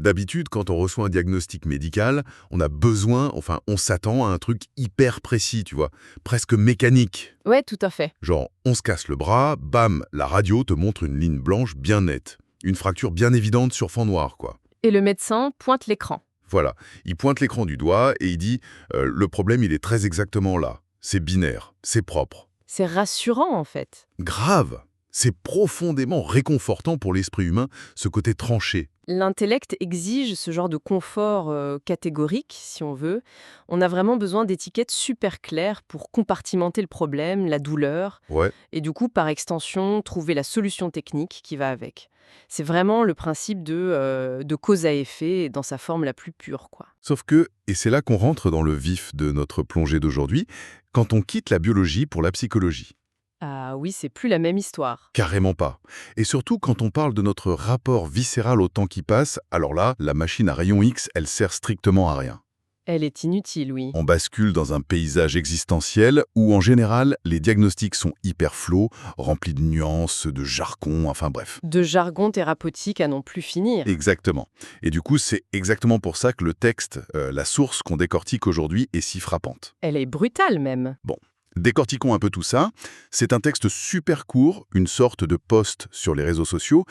D'habitude, quand on reçoit un diagnostic médical, on a besoin, enfin, on s'attend à un truc hyper précis, tu vois, presque mécanique. Ouais, tout à fait. Genre, on se casse le bras, bam, la radio te montre une ligne blanche bien nette. Une fracture bien évidente sur fond noir, quoi. Et le médecin pointe l'écran. Voilà, il pointe l'écran du doigt et il dit le problème, il est très exactement là. C'est binaire, c'est propre. C'est rassurant, en fait. Grave. C'est profondément réconfortant pour l'esprit humain, ce côté tranché. L'intellect exige ce genre de confort catégorique, si on veut. On a vraiment besoin d'étiquettes super claires pour compartimenter le problème, la douleur, Ouais. et du coup, par extension, trouver la solution technique qui va avec. C'est vraiment le principe de cause à effet dans sa forme la plus pure, quoi. Sauf que, et c'est là qu'on rentre dans le vif de notre plongée d'aujourd'hui, quand on quitte la biologie pour la psychologie. Ah oui, c'est plus la même histoire. Carrément pas. Et surtout, quand on parle de notre rapport viscéral au temps qui passe, alors là, la machine à rayon X, elle sert strictement à rien. Elle est inutile, oui. On bascule dans un paysage existentiel où, en général, les diagnostics sont hyper flots, remplis de nuances, de jargon, enfin bref. De jargon thérapeutique à non plus finir. Exactement. Et du coup, c'est exactement pour ça que le texte, la source qu'on décortique aujourd'hui, est si frappante. Elle est brutale même. Bon, décortiquons un peu tout ça. C'est un texte super court, une sorte de post sur les réseaux sociaux,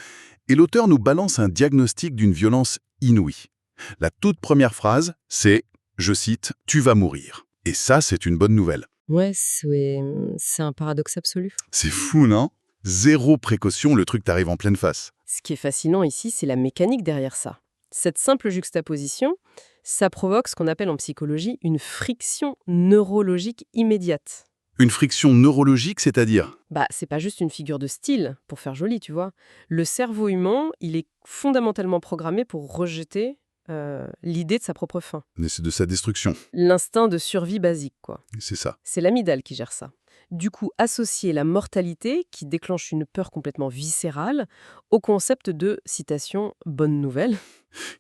et l'auteur nous balance un diagnostic d'une violence inouïe. La toute première phrase, c'est, je cite, « Tu vas mourir ». Et ça, c'est une bonne nouvelle. Ouais, c'est un paradoxe absolu. C'est fou, non? Zéro précaution, le truc t'arrive en pleine face. Ce qui est fascinant ici, c'est la mécanique derrière ça. Cette simple juxtaposition, ça provoque ce qu'on appelle en psychologie une friction neurologique immédiate. Une friction neurologique, c'est-à-dire? Bah, c'est pas juste une figure de style, pour faire joli, tu vois. Le cerveau humain, il est fondamentalement programmé pour rejeter l'idée de sa propre fin. Mais c'est de sa destruction, L'instinct de survie basique, quoi. c'est ça. C'est l'amygdale qui gère ça. Du coup, associer la mortalité, qui déclenche une peur complètement viscérale, au concept de, citation, bonne nouvelle,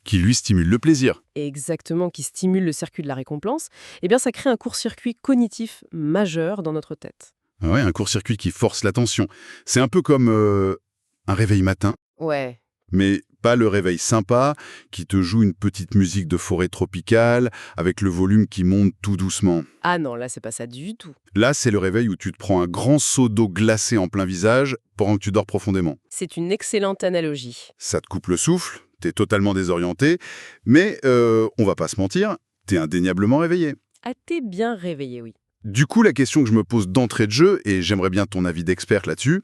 Qui lui stimule le plaisir. et exactement qui stimule le circuit de la récompense, eh bien ça crée un court-circuit cognitif majeur dans notre tête. Ah ouais, un court-circuit qui force l'attention. C'est un peu comme un réveil matin, Ouais. mais pas le réveil sympa, qui te joue une petite musique de forêt tropicale, avec le volume qui monte tout doucement. Ah non, là c'est pas ça du tout. Là, c'est le réveil où tu te prends un grand seau d'eau glacée en plein visage pendant que tu dors profondément. C'est une excellente analogie. Ça te coupe le souffle, t'es totalement désorienté, mais on va pas se mentir, t'es indéniablement réveillé. Ah, t'es bien réveillé, oui. Du coup, la question que je me pose d'entrée de jeu, et j'aimerais bien ton avis d'expert là-dessus,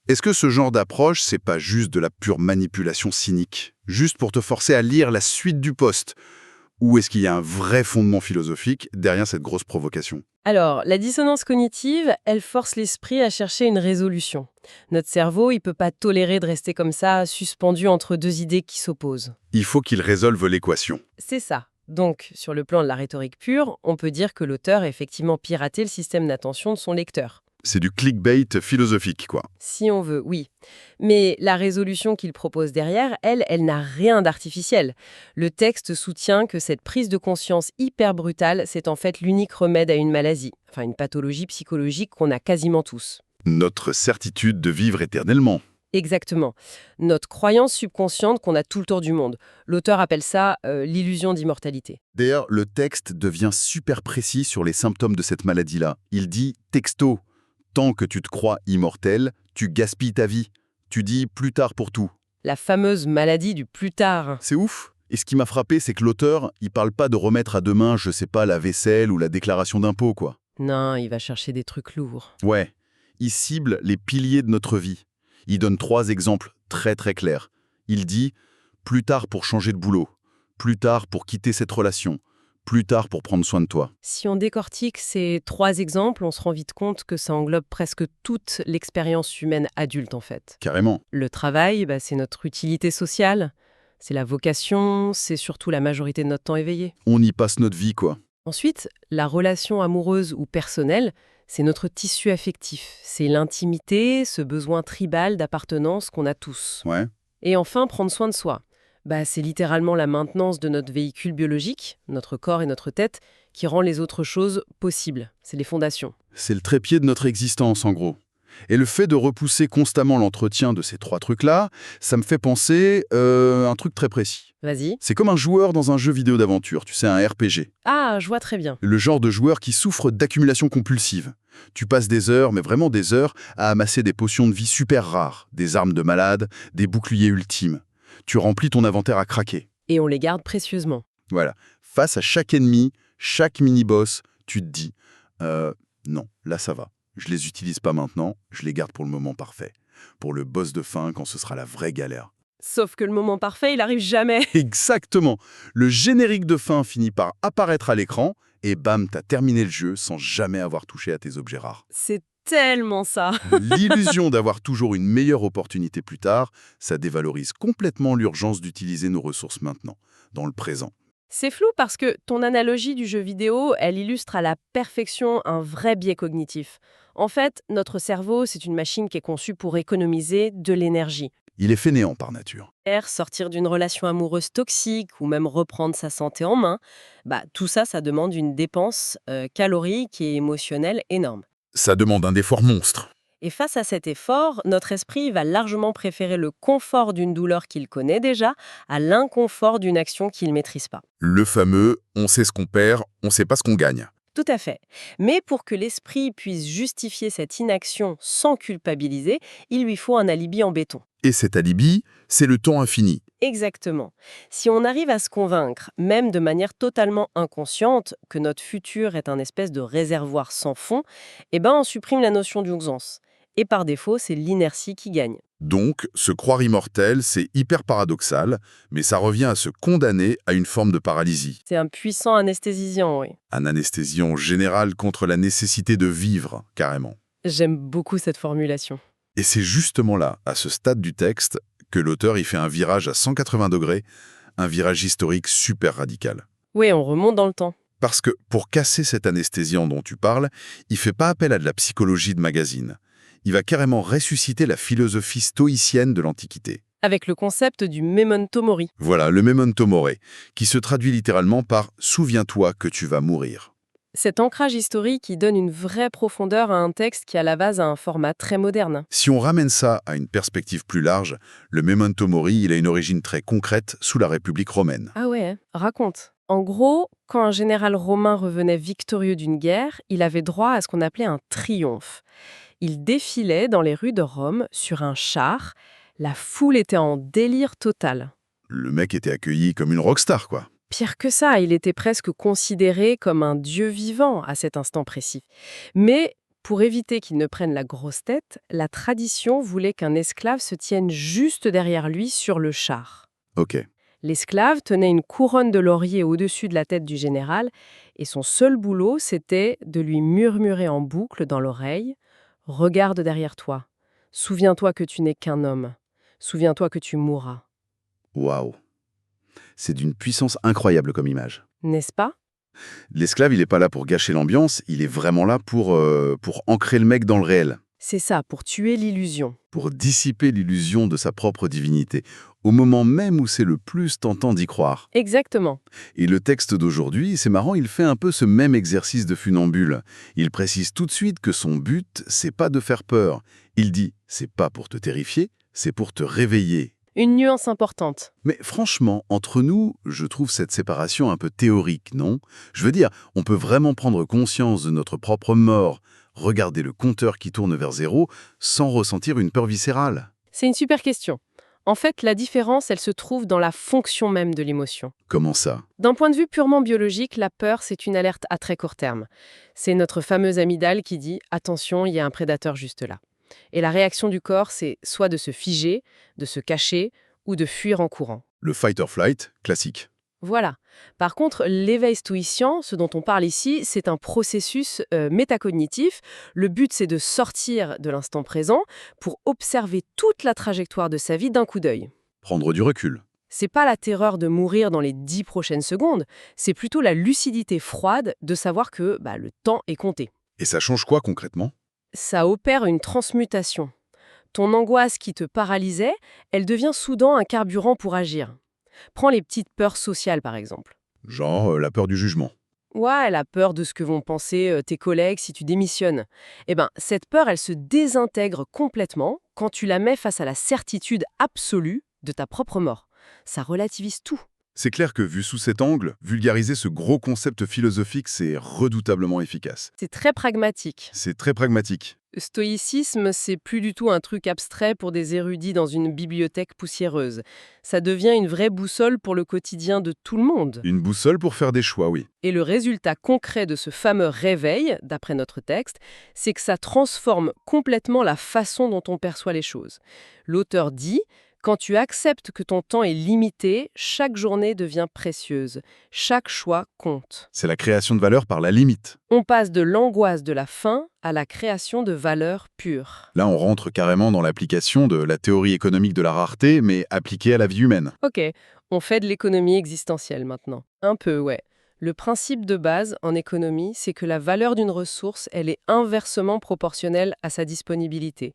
est-ce que ce genre d'approche, c'est pas juste de la pure manipulation cynique, juste pour te forcer à lire la suite du post? Ou est-ce qu'il y a un vrai fondement philosophique derrière cette grosse provocation? Alors, la dissonance cognitive, elle force l'esprit à chercher une résolution. Notre cerveau, il peut pas tolérer de rester comme ça, suspendu entre deux idées qui s'opposent. Il faut qu'il résolve l'équation. C'est ça. Donc, sur le plan de la rhétorique pure, on peut dire que l'auteur a effectivement piraté le système d'attention de son lecteur. C'est du clickbait philosophique, quoi. Si on veut, oui. Mais la résolution qu'il propose derrière, elle n'a rien d'artificiel. Le texte soutient que cette prise de conscience hyper brutale, c'est en fait l'unique remède à une maladie, enfin une pathologie psychologique qu'on a quasiment tous. Notre certitude de vivre éternellement. Exactement. Notre croyance subconsciente qu'on a tout le tour du monde. L'auteur appelle ça l'illusion d'immortalité. D'ailleurs, le texte devient super précis sur les symptômes de cette maladie-là. Il dit texto, tant que tu te crois immortel, tu gaspilles ta vie. Tu dis plus tard pour tout. La fameuse maladie du plus tard. C'est ouf. Et ce qui m'a frappé, c'est que l'auteur, il parle pas de remettre à demain, je sais pas, la vaisselle ou la déclaration d'impôt, quoi. Non, il va chercher des trucs lourds. Ouais. Il cible les piliers de notre vie. Il donne 3 exemples très très clairs. Il dit plus tard pour changer de boulot, plus tard pour quitter cette relation, plus tard pour prendre soin de toi. Si on décortique ces 3 exemples, on se rend vite compte que ça englobe presque toute l'expérience humaine adulte en fait. Carrément. Le travail, c'est notre utilité sociale, c'est la vocation, c'est surtout la majorité de notre temps éveillé. On y passe notre vie, quoi. Ensuite, la relation amoureuse ou personnelle, c'est notre tissu affectif. C'est l'intimité, ce besoin tribal d'appartenance qu'on a tous. Ouais. Et enfin, prendre soin de soi. C'est littéralement la maintenance de notre véhicule biologique, notre corps et notre tête, qui rend les autres choses possibles. C'est les fondations. C'est le trépied de notre existence, en gros. Et le fait de repousser constamment l'entretien de ces 3 trucs-là, ça me fait penser un truc très précis. Vas-y. C'est comme un joueur dans un jeu vidéo d'aventure, tu sais, un RPG. Ah, je vois très bien. Le genre de joueur qui souffre d'accumulation compulsive. Tu passes des heures, mais vraiment des heures, à amasser des potions de vie super rares, des armes de malade, des boucliers ultimes. Tu remplis ton inventaire à craquer. Et on les garde précieusement. Voilà. Face à chaque ennemi, chaque mini-boss, tu te dis non, là ça va. Je les utilise pas maintenant, je les garde pour le moment parfait. Pour le boss de fin, quand ce sera la vraie galère. Sauf que le moment parfait, il arrive jamais. Exactement. Le générique de fin finit par apparaître à l'écran et bam, t'as terminé le jeu sans jamais avoir touché à tes objets rares. C'est tellement ça. L'illusion d'avoir toujours une meilleure opportunité plus tard, ça dévalorise complètement l'urgence d'utiliser nos ressources maintenant, dans le présent. C'est flou parce que ton analogie du jeu vidéo, elle illustre à la perfection un vrai biais cognitif. En fait, notre cerveau, c'est une machine qui est conçue pour économiser de l'énergie. Il est fainéant par nature. Sortir d'une relation amoureuse toxique ou même reprendre sa santé en main, tout ça, ça demande une dépense calorique et émotionnelle énorme. Ça demande un effort monstre. Et face à cet effort, notre esprit va largement préférer le confort d'une douleur qu'il connaît déjà à l'inconfort d'une action qu'il ne maîtrise pas. Le fameux « on sait ce qu'on perd, on sait pas ce qu'on gagne ». Tout à fait. Mais pour que l'esprit puisse justifier cette inaction sans culpabiliser, il lui faut un alibi en béton. Et cet alibi, c'est le temps infini. Exactement. Si on arrive à se convaincre, même de manière totalement inconsciente, que notre futur est un espèce de réservoir sans fond, on supprime la notion d'urgence. Et par défaut, c'est l'inertie qui gagne. Donc, se croire immortel, c'est hyper paradoxal, mais ça revient à se condamner à une forme de paralysie. C'est un puissant anesthésiant, oui. Un anesthésiant général contre la nécessité de vivre, carrément. J'aime beaucoup cette formulation. Et c'est justement là, à ce stade du texte, que l'auteur y fait un virage à 180 degrés, un virage historique super radical. Oui, on remonte dans le temps. Parce que, pour casser cet anesthésiant dont tu parles, il fait pas appel à de la psychologie de magazine. Il va carrément ressusciter la philosophie stoïcienne de l'Antiquité. Avec le concept du memento mori. Voilà, le memento mori, qui se traduit littéralement par « souviens-toi que tu vas mourir ». Cet ancrage historique qui donne une vraie profondeur à un texte qui à la base a un format très moderne. Si on ramène ça à une perspective plus large, le memento mori, il a une origine très concrète sous la République romaine. Ah ouais, raconte. En gros, quand un général romain revenait victorieux d'une guerre, il avait droit à ce qu'on appelait un triomphe. Il défilait dans les rues de Rome sur un char. La foule était en délire total. Le mec était accueilli comme une rockstar, quoi. Pire que ça, il était presque considéré comme un dieu vivant à cet instant précis. Mais pour éviter qu'il ne prenne la grosse tête, la tradition voulait qu'un esclave se tienne juste derrière lui sur le char. Ok. L'esclave tenait une couronne de laurier au-dessus de la tête du général et son seul boulot, c'était de lui murmurer en boucle dans l'oreille « Regarde derrière toi. Souviens-toi que tu n'es qu'un homme. Souviens-toi que tu mourras. Waouh. C'est d'une puissance incroyable comme image. » N'est-ce pas ? L'esclave, il n'est pas là pour gâcher l'ambiance, il est vraiment là pour ancrer le mec dans le réel. C'est ça, pour tuer l'illusion. Pour dissiper l'illusion de sa propre divinité, au moment même où c'est le plus tentant d'y croire. Exactement. Et le texte d'aujourd'hui, c'est marrant, il fait un peu ce même exercice de funambule. Il précise tout de suite que son but, c'est pas de faire peur. Il dit, c'est pas pour te terrifier, c'est pour te réveiller. Une nuance importante. Mais franchement, entre nous, je trouve cette séparation un peu théorique, non? Je veux dire, on peut vraiment prendre conscience de notre propre mort, regarder le compteur qui tourne vers zéro, sans ressentir une peur viscérale. C'est une super question. En fait, la différence, elle se trouve dans la fonction même de l'émotion. Comment ça? D'un point de vue purement biologique, la peur, c'est une alerte à très court terme. C'est notre fameuse amygdale qui dit « Attention, il y a un prédateur juste là ». Et la réaction du corps, c'est soit de se figer, de se cacher ou de fuir en courant. Le fight or flight, classique. Voilà. Par contre, l'éveil stoïcien, ce dont on parle ici, c'est un processus métacognitif. Le but, c'est de sortir de l'instant présent pour observer toute la trajectoire de sa vie d'un coup d'œil. Prendre du recul. C'est pas la terreur de mourir dans les 10 prochaines secondes, c'est plutôt la lucidité froide de savoir que le temps est compté. Et ça change quoi concrètement? Ça opère une transmutation. Ton angoisse qui te paralysait, elle devient soudain un carburant pour agir. Prends les petites peurs sociales, par exemple. Genre la peur du jugement. Ouais, elle a peur de ce que vont penser tes collègues si tu démissionnes. Eh ben, cette peur, elle se désintègre complètement quand tu la mets face à la certitude absolue de ta propre mort. Ça relativise tout. C'est clair que vu sous cet angle, vulgariser ce gros concept philosophique, c'est redoutablement efficace. C'est très pragmatique. C'est très pragmatique. Stoïcisme, c'est plus du tout un truc abstrait pour des érudits dans une bibliothèque poussiéreuse. Ça devient une vraie boussole pour le quotidien de tout le monde. Une boussole pour faire des choix, oui. Et le résultat concret de ce fameux réveil, d'après notre texte, c'est que ça transforme complètement la façon dont on perçoit les choses. L'auteur dit: quand tu acceptes que ton temps est limité, chaque journée devient précieuse. Chaque choix compte. C'est la création de valeur par la limite. On passe de l'angoisse de la faim à la création de valeurs pures. Là, on rentre carrément dans l'application de la théorie économique de la rareté, mais appliquée à la vie humaine. Ok, on fait de l'économie existentielle maintenant. Un peu, ouais. Le principe de base en économie, c'est que la valeur d'une ressource, elle est inversement proportionnelle à sa disponibilité.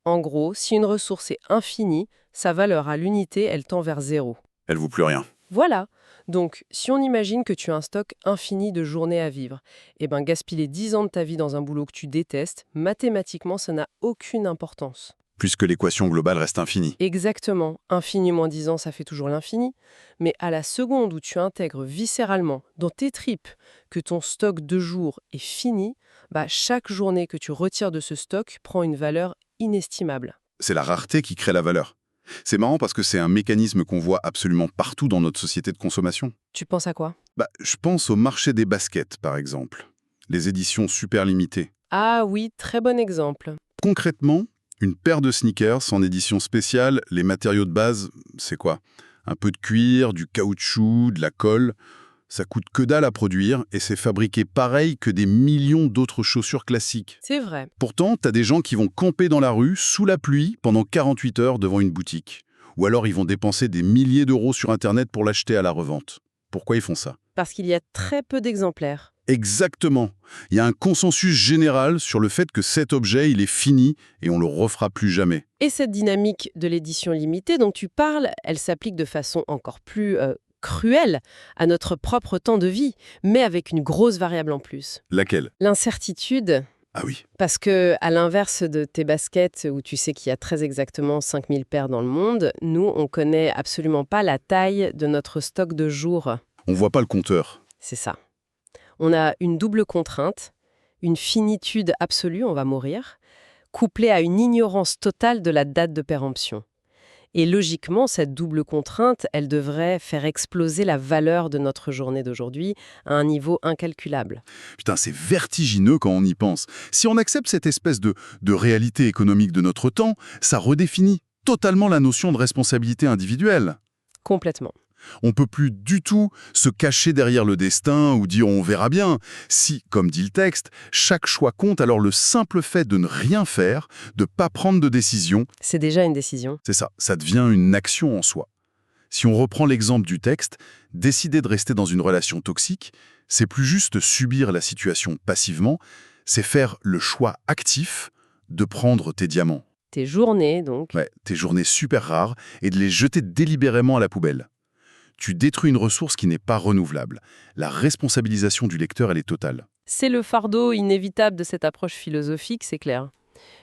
En gros, si une ressource est infinie, sa valeur à l'unité, elle tend vers zéro. Elle vaut plus rien. Voilà. Donc, si on imagine que tu as un stock infini de journées à vivre, eh ben gaspiller 10 ans de ta vie dans un boulot que tu détestes, mathématiquement, ça n'a aucune importance. Puisque l'équation globale reste infinie. Exactement. Infini moins 10 ans, ça fait toujours l'infini. Mais à la seconde où tu intègres viscéralement, dans tes tripes, que ton stock de jours est fini, bah chaque journée que tu retires de ce stock prend une valeur inestimable. C'est la rareté qui crée la valeur. C'est marrant parce que c'est un mécanisme qu'on voit absolument partout dans notre société de consommation. Tu penses à quoi? Je pense au marché des baskets, par exemple. Les éditions super limitées. Ah oui, très bon exemple. Concrètement, une paire de sneakers en édition spéciale, les matériaux de base, c'est quoi? Un peu de cuir, du caoutchouc, de la colle. Ça coûte que dalle à produire et c'est fabriqué pareil que des millions d'autres chaussures classiques. C'est vrai. Pourtant, t'as des gens qui vont camper dans la rue, sous la pluie, pendant 48 heures devant une boutique. Ou alors ils vont dépenser des milliers d'euros sur Internet pour l'acheter à la revente. Pourquoi ils font ça? Parce qu'il y a très peu d'exemplaires. Exactement. Il y a un consensus général sur le fait que cet objet, il est fini et on le refera plus jamais. Et cette dynamique de l'édition limitée dont tu parles, elle s'applique de façon encore plus cruelle à notre propre temps de vie, mais avec une grosse variable en plus. Laquelle? L'incertitude. Ah oui. Parce que, à l'inverse de tes baskets, où tu sais qu'il y a très exactement 5000 paires dans le monde, nous, on connaît absolument pas la taille de notre stock de jours. On voit pas le compteur. C'est ça. On a une double contrainte, une finitude absolue, on va mourir, couplée à une ignorance totale de la date de péremption. Et logiquement, cette double contrainte, elle devrait faire exploser la valeur de notre journée d'aujourd'hui à un niveau incalculable. Putain, c'est vertigineux quand on y pense. Si on accepte cette espèce de réalité économique de notre temps, ça redéfinit totalement la notion de responsabilité individuelle. Complètement. On peut plus du tout se cacher derrière le destin ou dire on verra bien. Si, comme dit le texte, chaque choix compte, alors le simple fait de ne rien faire, de pas prendre de décision, C'est déjà une décision. c'est ça, ça devient une action en soi. Si on reprend l'exemple du texte, décider de rester dans une relation toxique, c'est plus juste subir la situation passivement, c'est faire le choix actif de prendre tes diamants, Tes journées, donc. tes journées super rares, et de les jeter délibérément à la poubelle. Tu détruis une ressource qui n'est pas renouvelable. La responsabilisation du lecteur, elle est totale. C'est le fardeau inévitable de cette approche philosophique, c'est clair.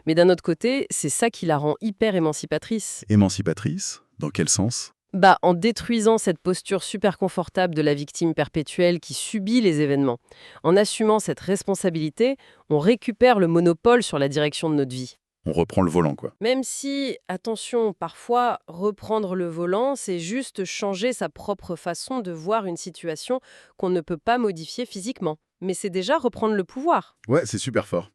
Mais d'un autre côté, c'est ça qui la rend hyper émancipatrice. Émancipatrice? Dans quel sens? En détruisant cette posture super confortable de la victime perpétuelle qui subit les événements. En assumant cette responsabilité, on récupère le monopole sur la direction de notre vie. On reprend le volant, quoi. Même si, attention, parfois, reprendre le volant, c'est juste changer sa propre façon de voir une situation qu'on ne peut pas modifier physiquement. Mais c'est déjà reprendre le pouvoir. Ouais, c'est super fort.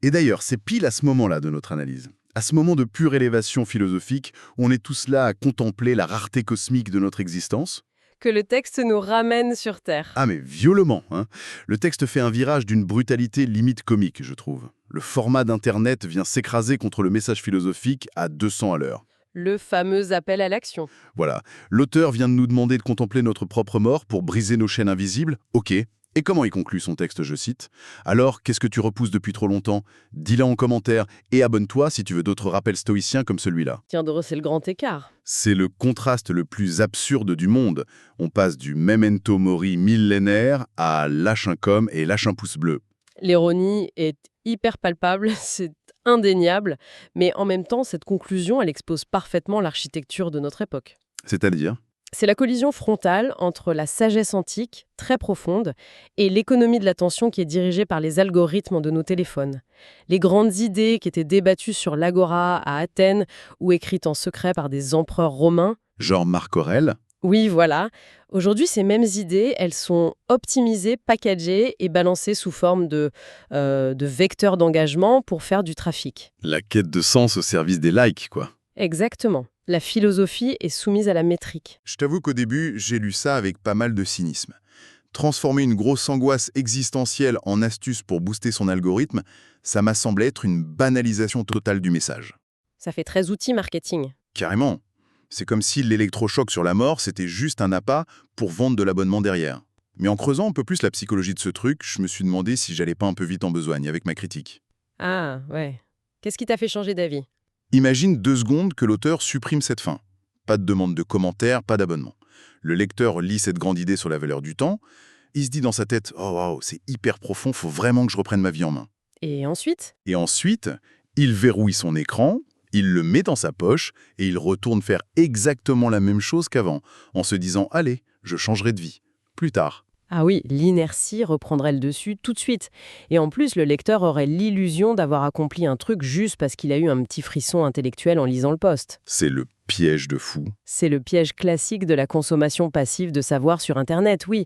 Et d'ailleurs, c'est pile à ce moment-là de notre analyse. À ce moment de pure élévation philosophique, où on est tous là à contempler la rareté cosmique de notre existence. Que le texte nous ramène sur Terre. Ah mais violemment, hein. Le texte fait un virage d'une brutalité limite comique, je trouve. Le format d'Internet vient s'écraser contre le message philosophique à 200 à l'heure. Le fameux appel à l'action. Voilà, l'auteur vient de nous demander de contempler notre propre mort pour briser nos chaînes invisibles. Ok, Et comment il conclut son texte, je cite: « Alors, qu'est-ce que tu repousses depuis trop longtemps? Dis-le en commentaire et abonne-toi si tu veux d'autres rappels stoïciens comme celui-là. » Tiens, Doro, c'est le grand écart. C'est le contraste le plus absurde du monde. On passe du memento mori millénaire à lâche un com et lâche un pouce bleu. L'ironie est hyper palpable, c'est indéniable, mais en même temps, cette conclusion, elle expose parfaitement l'architecture de notre époque. C'est-à-dire? C'est la collision frontale entre la sagesse antique, très profonde, et l'économie de l'attention qui est dirigée par les algorithmes de nos téléphones. Les grandes idées qui étaient débattues sur l'Agora à Athènes ou écrites en secret par des empereurs romains. Genre Marc Aurèle? Oui, voilà. Aujourd'hui, ces mêmes idées, elles sont optimisées, packagées et balancées sous forme de vecteurs d'engagement pour faire du trafic. La quête de sens au service des likes, quoi. Exactement. La philosophie est soumise à la métrique. Je t'avoue qu'au début, j'ai lu ça avec pas mal de cynisme. Transformer une grosse angoisse existentielle en astuce pour booster son algorithme, ça m'a semblé être une banalisation totale du message. Ça fait très outil marketing. Carrément. C'est comme si l'électrochoc sur la mort, c'était juste un appât pour vendre de l'abonnement derrière. Mais en creusant un peu plus la psychologie de ce truc, je me suis demandé si j'allais pas un peu vite en besogne avec ma critique. Ah, ouais. Qu'est-ce qui t'a fait changer d'avis? Imagine 2 secondes que l'auteur supprime cette fin. Pas de demande de commentaire, pas d'abonnement. Le lecteur lit cette grande idée sur la valeur du temps. Il se dit dans sa tête « Oh waouh, c'est hyper profond, faut vraiment que je reprenne ma vie en main. » Et ensuite? Et ensuite, il verrouille son écran, il le met dans sa poche et il retourne faire exactement la même chose qu'avant, en se disant « Allez, je changerai de vie. Plus tard. » Ah oui, l'inertie reprendrait le dessus tout de suite. Et en plus, le lecteur aurait l'illusion d'avoir accompli un truc juste parce qu'il a eu un petit frisson intellectuel en lisant le post. C'est le piège de fou. C'est le piège classique de la consommation passive de savoir sur Internet, oui.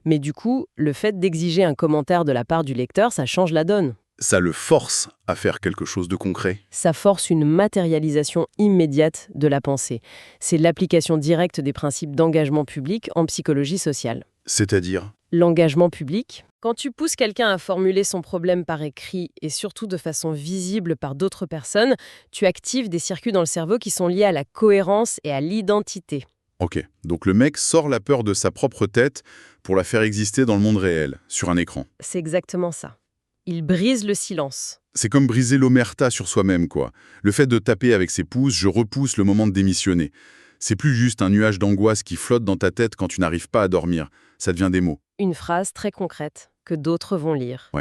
Mais du coup, le fait d'exiger un commentaire de la part du lecteur, ça change la donne. Ça le force à faire quelque chose de concret. Ça force une matérialisation immédiate de la pensée. C'est l'application directe des principes d'engagement public en psychologie sociale. C'est-à-dire? L'engagement public, quand tu pousses quelqu'un à formuler son problème par écrit et surtout de façon visible par d'autres personnes, tu actives des circuits dans le cerveau qui sont liés à la cohérence et à l'identité. Ok, donc le mec sort la peur de sa propre tête pour la faire exister dans le monde réel, sur un écran. C'est exactement ça. Il brise le silence. C'est comme briser l'omerta sur soi-même, quoi. Le fait de taper avec ses pouces, je repousse le moment de démissionner. C'est plus juste un nuage d'angoisse qui flotte dans ta tête quand tu n'arrives pas à dormir. Ça devient des mots. Une phrase très concrète que d'autres vont lire.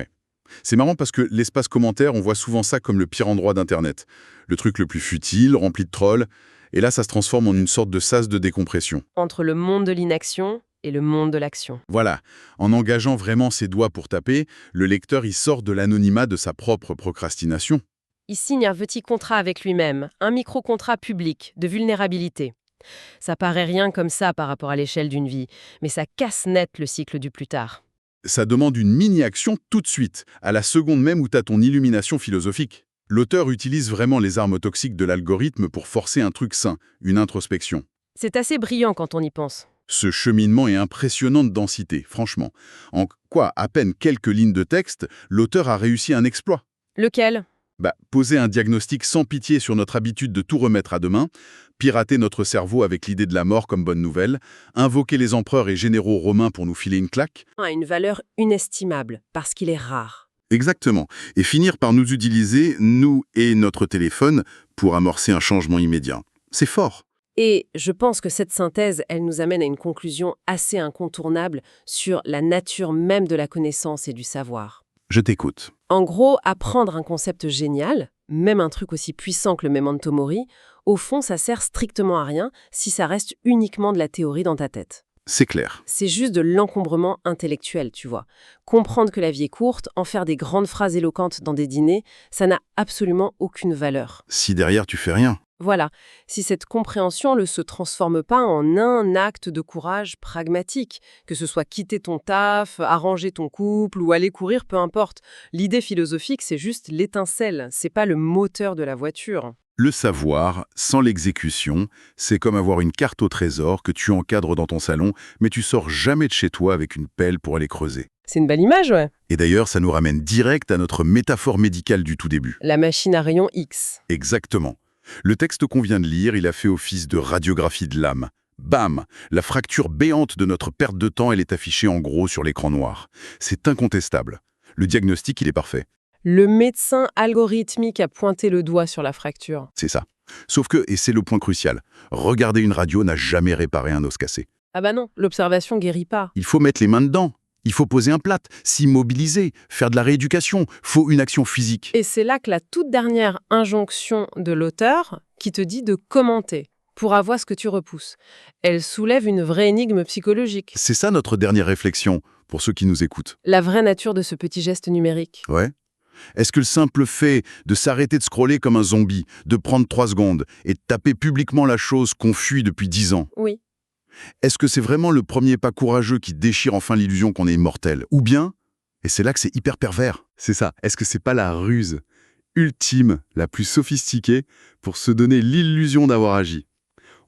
C'est marrant parce que l'espace commentaire, on voit souvent ça comme le pire endroit d'Internet. Le truc le plus futile, rempli de trolls. Et là, ça se transforme en une sorte de sas de décompression. Entre le monde de l'inaction et le monde de l'action. Voilà, en engageant vraiment ses doigts pour taper, le lecteur y sort de l'anonymat de sa propre procrastination. Il signe un petit contrat avec lui-même, un micro-contrat public de vulnérabilité. Ça paraît rien comme ça par rapport à l'échelle d'une vie, mais ça casse net le cycle du plus tard. Ça demande une mini-action tout de suite, à la seconde même où tu as ton illumination philosophique. L'auteur utilise vraiment les armes toxiques de l'algorithme pour forcer un truc sain, une introspection. C'est assez brillant quand on y pense. Ce cheminement est impressionnant de densité, franchement. En à peine quelques lignes de texte, l'auteur a réussi un exploit. Lequel? Poser un diagnostic sans pitié sur notre habitude de tout remettre à demain, pirater notre cerveau avec l'idée de la mort comme bonne nouvelle, invoquer les empereurs et généraux romains pour nous filer une claque. A une valeur inestimable, parce qu'il est rare. Exactement. Et finir par nous utiliser, nous et notre téléphone, pour amorcer un changement immédiat. C'est fort. Et je pense que cette synthèse, elle nous amène à une conclusion assez incontournable sur la nature même de la connaissance et du savoir. Je t'écoute. En gros, apprendre un concept génial, même un truc aussi puissant que le memento mori, au fond, ça sert strictement à rien si ça reste uniquement de la théorie dans ta tête. C'est clair. C'est juste de l'encombrement intellectuel, tu vois. Comprendre que la vie est courte, en faire des grandes phrases éloquentes dans des dîners, ça n'a absolument aucune valeur. Si derrière tu fais rien. Voilà, si cette compréhension ne se transforme pas en un acte de courage pragmatique, que ce soit quitter ton taf, arranger ton couple ou aller courir, peu importe. L'idée philosophique, c'est juste l'étincelle, c'est pas le moteur de la voiture. Le savoir, sans l'exécution, c'est comme avoir une carte au trésor que tu encadres dans ton salon, mais tu sors jamais de chez toi avec une pelle pour aller creuser. C'est une belle image, ouais. Et d'ailleurs, ça nous ramène direct à notre métaphore médicale du tout début. La machine à rayon X. Exactement. Le texte qu'on vient de lire, il a fait office de radiographie de l'âme. bam, la fracture béante de notre perte de temps, elle est affichée en gros sur l'écran noir. C'est incontestable. Le diagnostic, il est parfait. Le médecin algorithmique a pointé le doigt sur la fracture. C'est ça. Sauf que, et c'est le point crucial, regarder une radio n'a jamais réparé un os cassé. Ah bah non, l'observation guérit pas. Il faut mettre les mains dedans. Il faut poser un plâtre, s'immobiliser, faire de la rééducation. Faut une action physique. Et c'est là que la toute dernière injonction de l'auteur, qui te dit de commenter, pour avoir ce que tu repousses, elle soulève une vraie énigme psychologique. C'est ça notre dernière réflexion, pour ceux qui nous écoutent. La vraie nature de ce petit geste numérique. Ouais. Est-ce que le simple fait de s'arrêter de scroller comme un zombie, de prendre 3 secondes et de taper publiquement la chose qu'on fuit depuis 10 ans, Oui. est-ce que c'est vraiment le premier pas courageux qui déchire enfin l'illusion qu'on est immortel? Ou bien, et c'est là que c'est hyper pervers, c'est ça, est-ce que c'est pas la ruse ultime, la plus sophistiquée, pour se donner l'illusion d'avoir agi?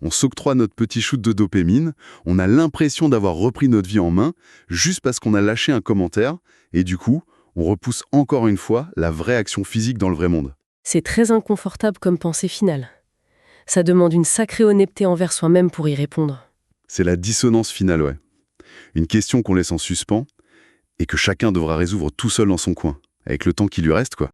On s'octroie notre petit shoot de dopamine, on a l'impression d'avoir repris notre vie en main, juste parce qu'on a lâché un commentaire, et du coup, on repousse encore une fois la vraie action physique dans le vrai monde. C'est très inconfortable comme pensée finale. Ça demande une sacrée honnêteté envers soi-même pour y répondre. C'est la dissonance finale, ouais. Une question qu'on laisse en suspens et que chacun devra résoudre tout seul dans son coin, avec le temps qui lui reste, quoi.